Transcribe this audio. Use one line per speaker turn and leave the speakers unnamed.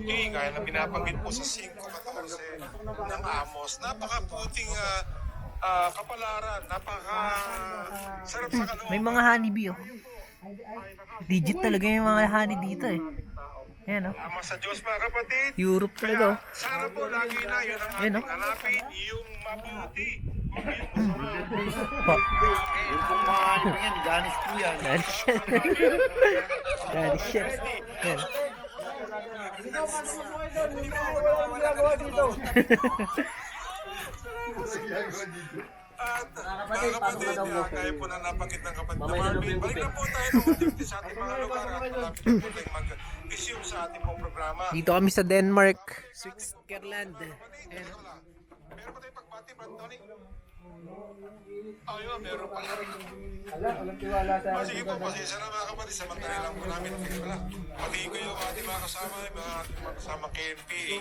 puti, gaya na binabanggit po sa 5:14 ng Amos. Napakaputing kapalaran, sarap sa kalooban.
May mga honeybee oh. Digit talaga yung mga honey dito eh. Ayan oh.
Ama sa Diyos mga kapatid.
Europe talaga oh.
Sana po lagi na yun ang
Ayan,
ating
oh.
hanapin, yung mabuti.
Yung pong mga ano yan, Ganis po yan.
Danish yan. Danish yan. Ayan.
At mga kapatid, kaya po na nabanggit ng kapatid na Marvin. Balik na po tayo ng unti sa ating mga lugar at malapit na po tayong mag-resume sa ating pong programa.
Dito kami sa Denmark, Switzerland. Ayan.
Meron pa tayong pagbati, Brad Tony? Oh, yun, meron pa. Sige po, pasensya na mga kapatid. Samantali lang po namin. Pati ko yung ating mga kasama, mga kasama KMP.